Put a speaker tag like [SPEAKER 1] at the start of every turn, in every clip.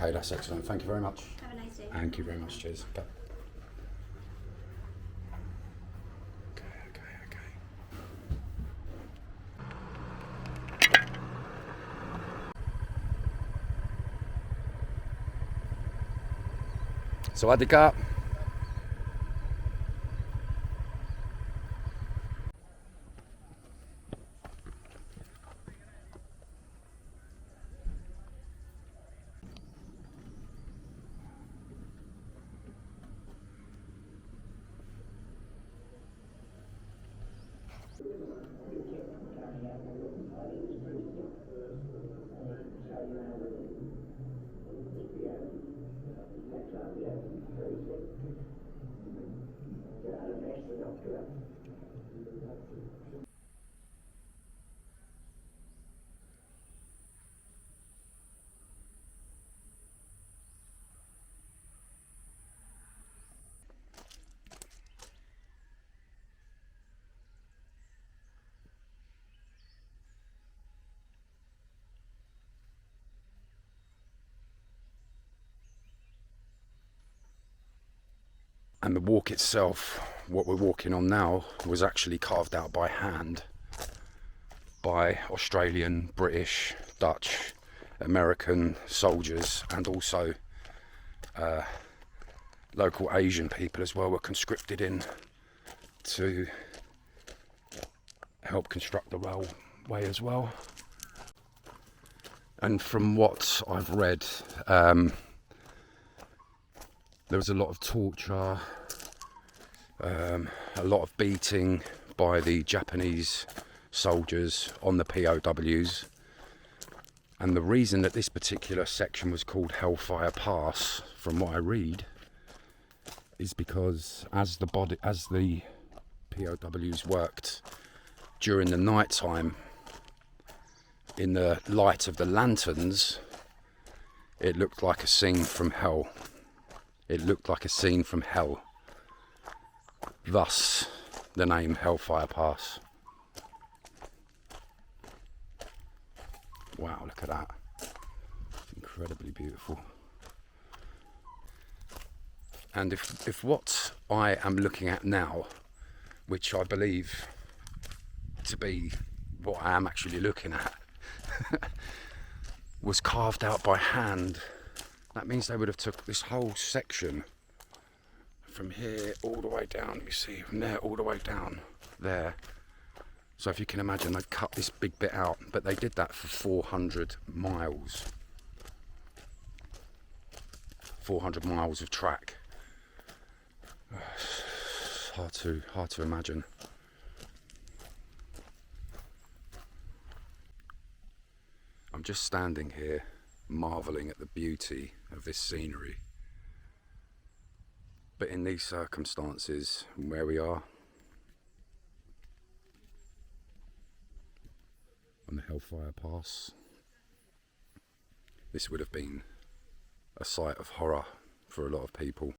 [SPEAKER 1] Okay, that's excellent. Thank you very much.
[SPEAKER 2] Have a nice day.
[SPEAKER 1] Thank you very much. Cheers. Okay. Sawadee ka. And the walk itself, what we're walking on now, was actually carved out by hand by Australian, British, Dutch, American soldiers, and also local Asian people as well were conscripted in to help construct the railway as well. And from what I've read, there was a lot of torture, a lot of beating by the Japanese soldiers on the POWs. And the reason that this particular section was called HellFire Pass, from what I read, is because as the POWs worked during the night time, in the light of the lanterns, it looked like a scene from hell. It looked like a scene from hell. Thus, the name HellFire Pass. Wow, look at that. It's incredibly beautiful. And if what I am looking at now, which I believe to be what I am actually looking at, was carved out by hand, that means they would have took this whole section from here all the way down, you see, from there all the way down there. So if you can imagine, they'd cut this big bit out, but they did that for 400 miles. 400 miles of track. Hard to imagine. I'm just standing here marvelling at the beauty of this scenery. But in these circumstances, where we are, on the HellFire Pass, this would have been a sight of horror for a lot of people.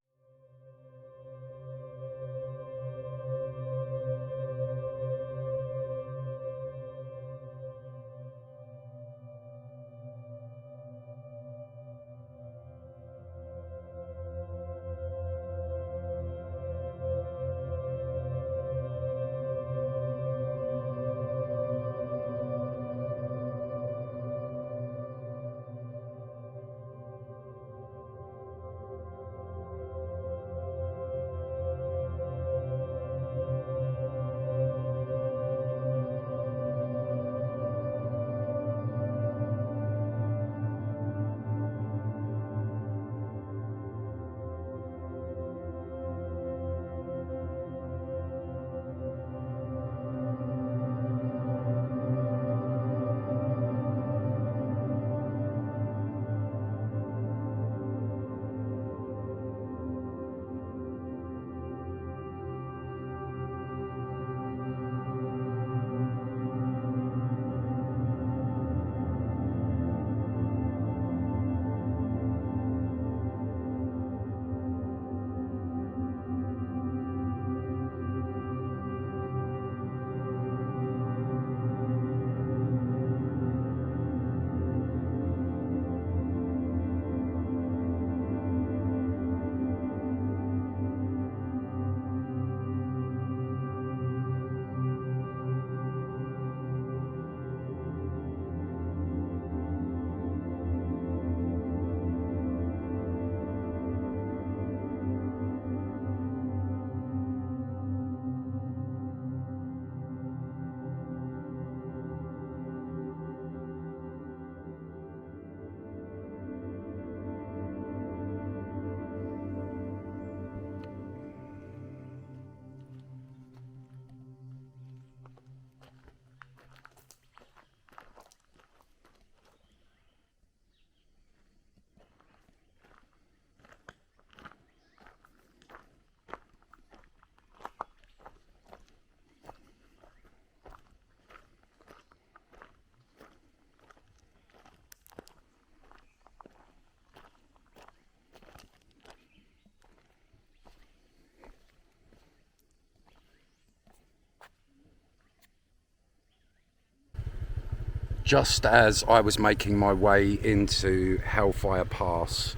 [SPEAKER 1] just as I was making my way into HellfirePass,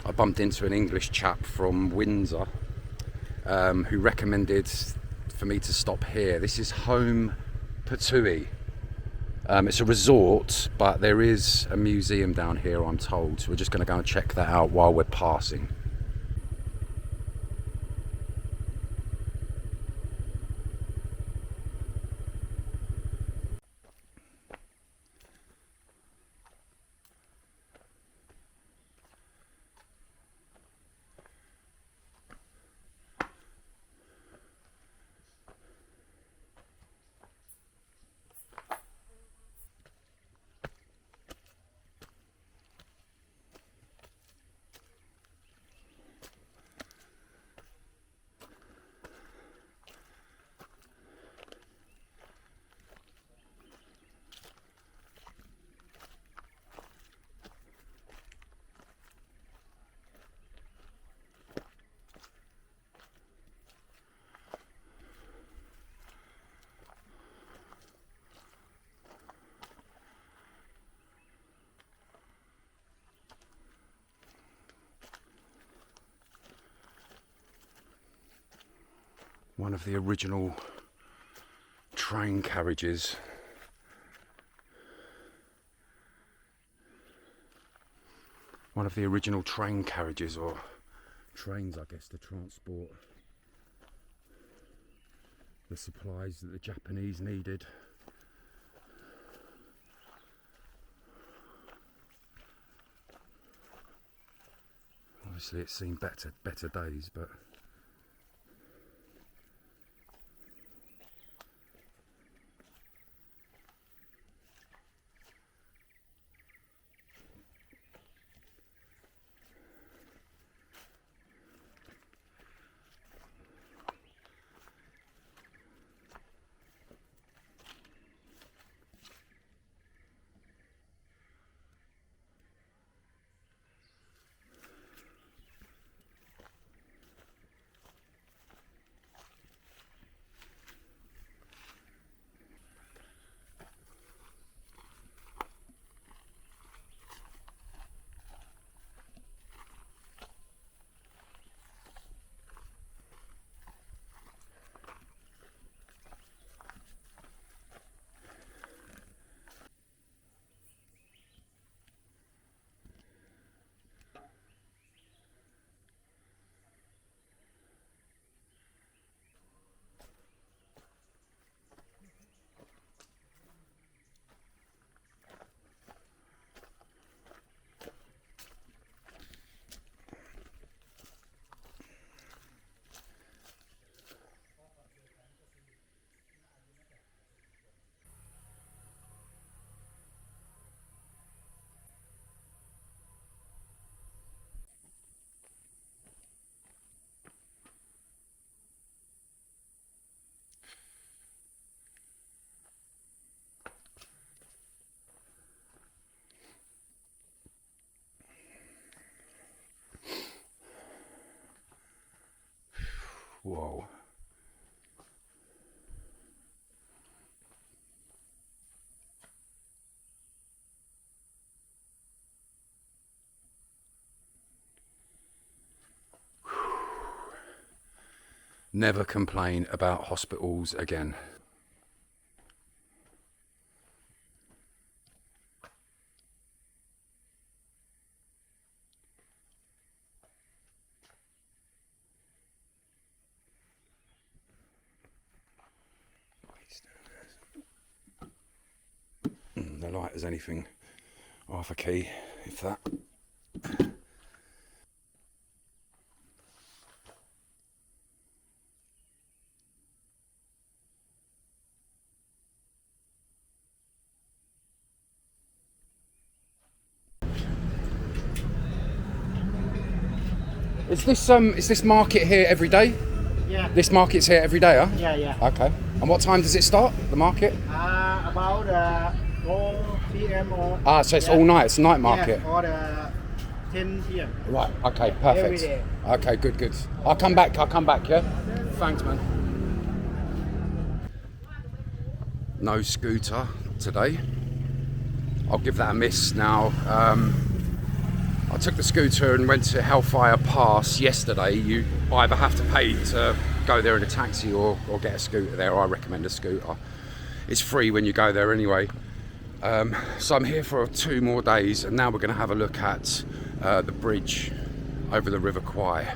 [SPEAKER 1] I bumped into an English chap from Windsor who recommended for me to stop here. This is Home Patui. It's a resort, but there is a museum down here, I'm told. So we're just going to go and check that out while we're passing. One of the original train carriages. One of the original train carriages, or trains, I guess, to transport the supplies that the Japanese needed. Obviously it's seen better days, but whoa. Never complain about hospitals again. The light is anything half a key, if that. Is this market here every day?
[SPEAKER 2] Yeah.
[SPEAKER 1] This market's here every day, huh?
[SPEAKER 2] Yeah.
[SPEAKER 1] Okay. And what time does it start, the market?
[SPEAKER 2] About 4 p.m. or...
[SPEAKER 1] So it's all night, it's a night market?
[SPEAKER 2] Yeah, or 10 p.m.
[SPEAKER 1] Right, okay, perfect.
[SPEAKER 2] Every day.
[SPEAKER 1] Okay, good. I'll come back, yeah? Thanks, man. No scooter today. I'll give that a miss now. I took the scooter and went to HellfirePass yesterday. You either have to pay to go there in a taxi or get a scooter there. I recommend a scooter. It's free when you go there anyway. So I'm here for 2 more days, and now we're going to have a look at the bridge over the River Kwai.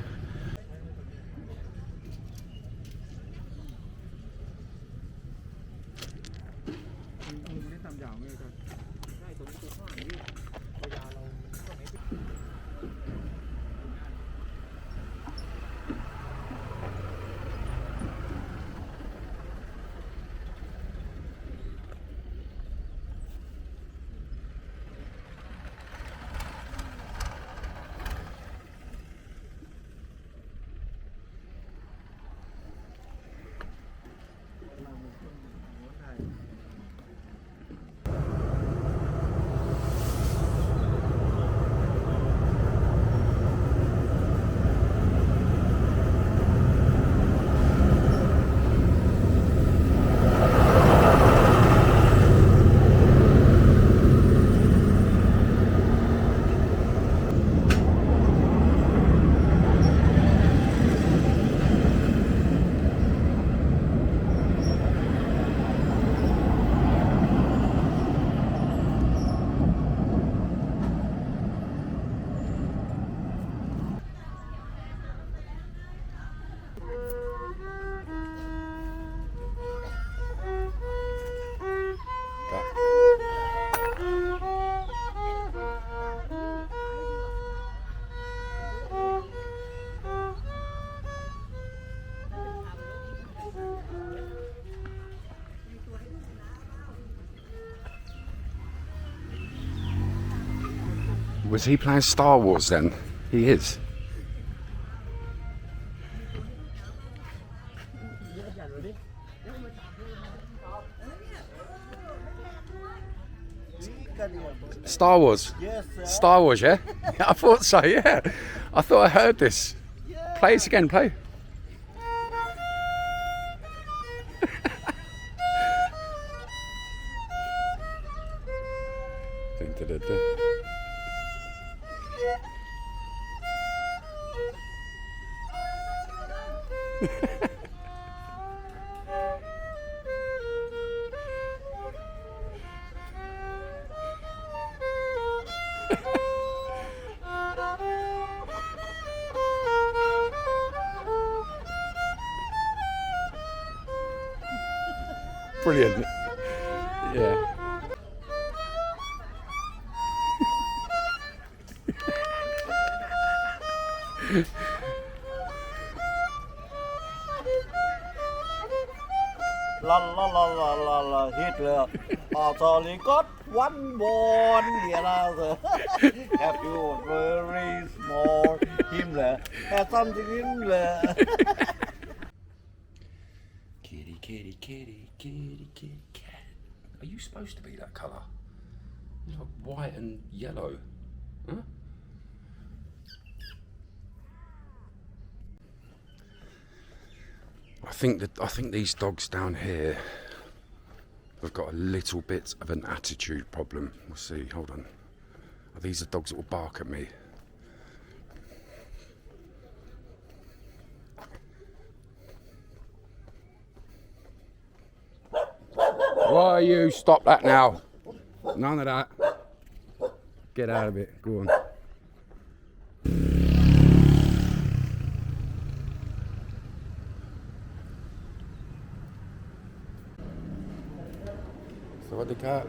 [SPEAKER 1] Was he playing Star Wars then? He is. Star Wars?
[SPEAKER 2] Yes, sir.
[SPEAKER 1] Star Wars, yeah? I thought so, yeah. I thought I heard this. Play it again, play. Dun, dun, dun, dun. Brilliant. Yeah.
[SPEAKER 2] La la la la la la Hitler. Sorry, got one born. Sir. Have you very small Himmler? Have something Himmler.
[SPEAKER 1] Kitty, kitty, kitty, kitty, kitty, cat. Are you supposed to be that colour? You're like white and yellow. Huh? I think these dogs down here have got a little bit of an attitude problem. We'll see. Hold on. Are these the dogs that will bark at me? Why you stop that now? None of that. Get out of it. Go on. Sawadee-ka.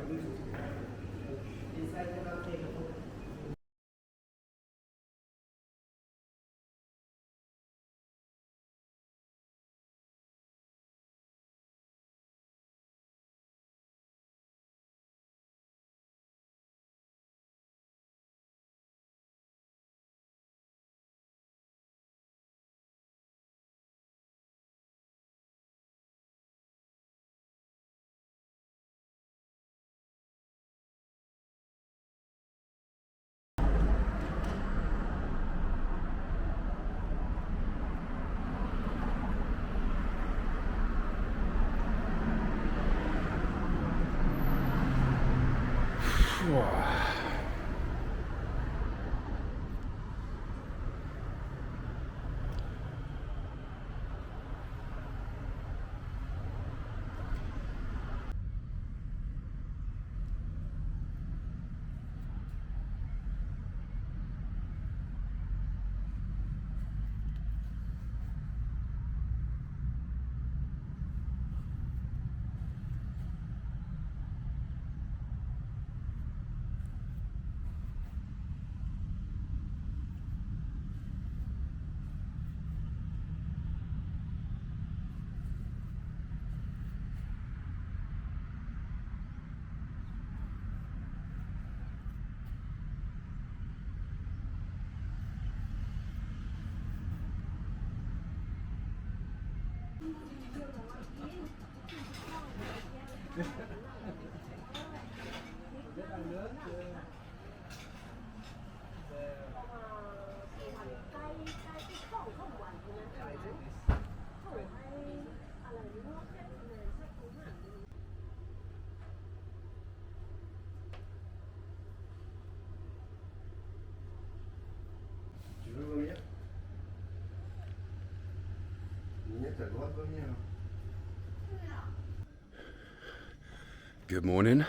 [SPEAKER 1] Good morning.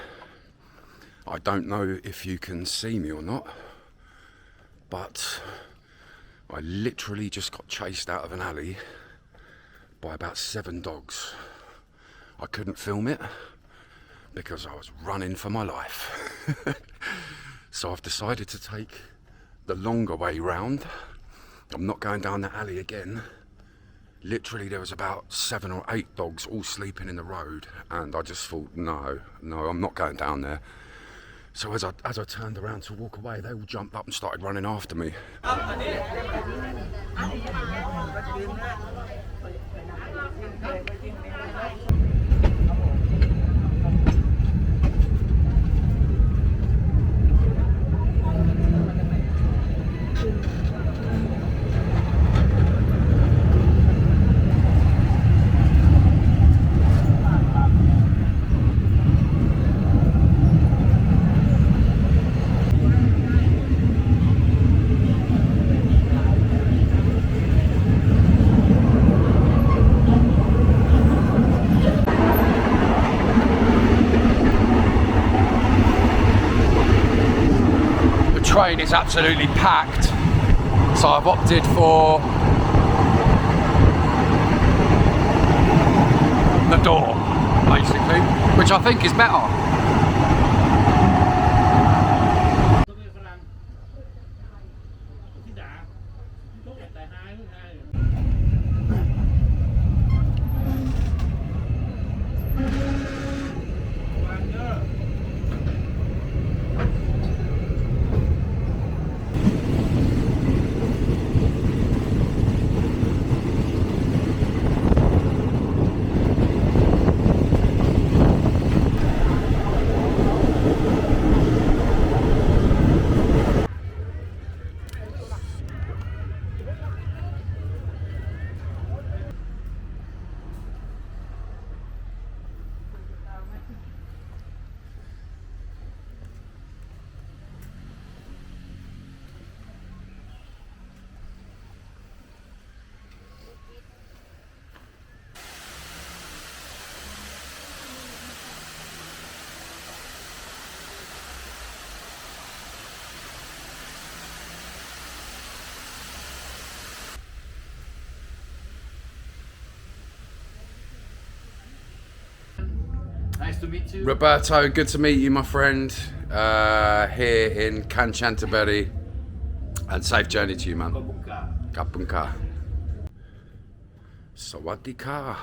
[SPEAKER 1] I don't know if you can see me or not, but I literally just got chased out of an alley by about 7 dogs. I couldn't film it because I was running for my life. So I've decided to take the longer way round. I'm not going down the alley again. Literally there was about 7 or 8 dogs all sleeping in the road, and I just thought, no, I'm not going down there. So as I turned around to walk away, they all jumped up and started running after me. Train is absolutely packed, so I've opted for the door, basically, which I think is better.
[SPEAKER 3] Nice to meet you.
[SPEAKER 1] Roberto, good to meet you, my friend, here in Kanchanaburi, and safe journey to you, man. Kapunka. Sawadika.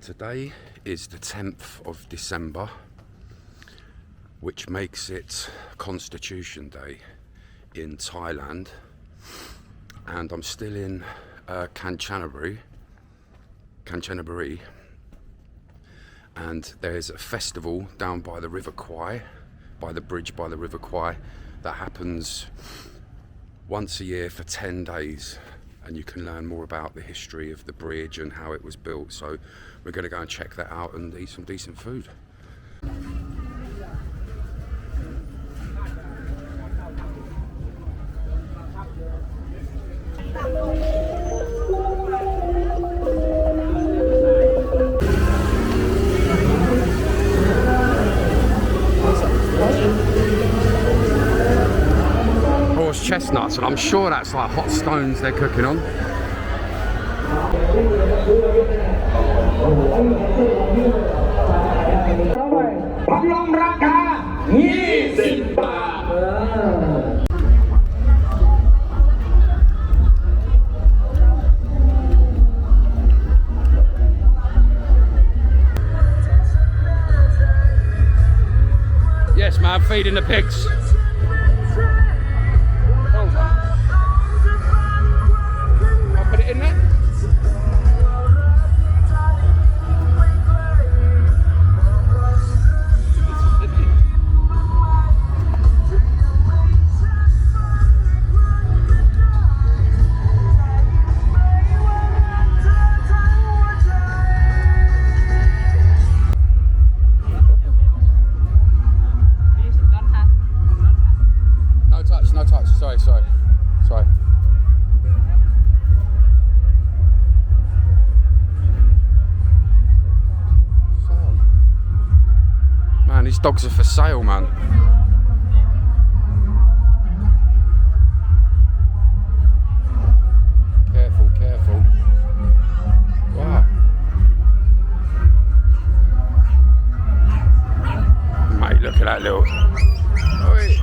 [SPEAKER 1] Today is the 10th of December, which makes it Constitution Day in Thailand, and I'm still in Kanchanaburi, and there's a festival down by the River Kwai, by the bridge by the River Kwai, that happens once a year for 10 days, and you can learn more about the history of the bridge and how it was built. So we're going to go and check that out and eat some decent food. chestnuts, and I'm sure that's like hot stones they're cooking on. Yes, man, feeding the pigs. I'll put it in there. No touch, sorry. Man, these dogs are for sale, man. Careful. Wow. Mate, look at that little... Oi.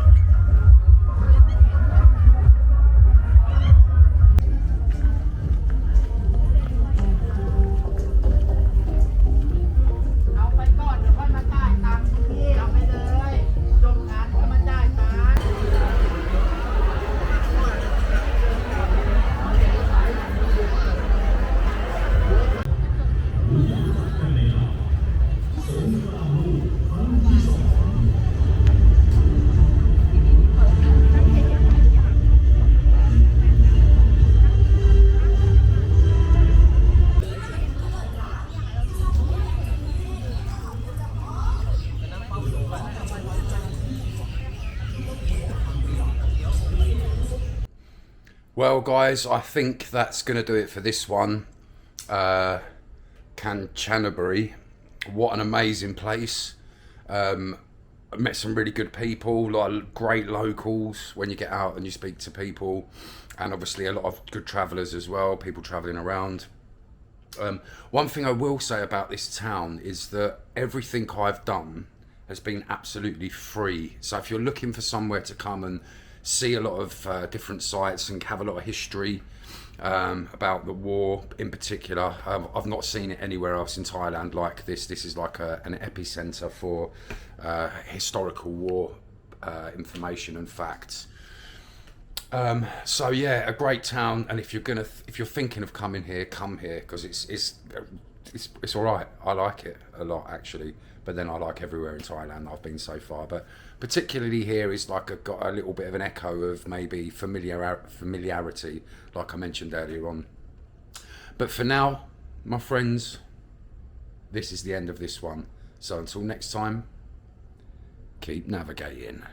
[SPEAKER 1] Well, guys, I think that's going to do it for this one. Kanchanaburi. What an amazing place. I met some really good people, like great locals when you get out and you speak to people, and obviously a lot of good travellers as well, people travelling around. One thing I will say about this town is that everything I've done has been absolutely free. So if you're looking for somewhere to come and see a lot of different sites and have a lot of history about the war in particular, I've not seen it anywhere else in Thailand like this. This is like an epicenter for historical war information and facts. So yeah, a great town, and if you're thinking of coming here, come here, because it's all right. I like it a lot actually, but then I like everywhere in Thailand I've been so far, but particularly here is like got a little bit of an echo of maybe familiarity, like I mentioned earlier on. But for now, my friends, this is the end of this one. So until next time, keep navigating.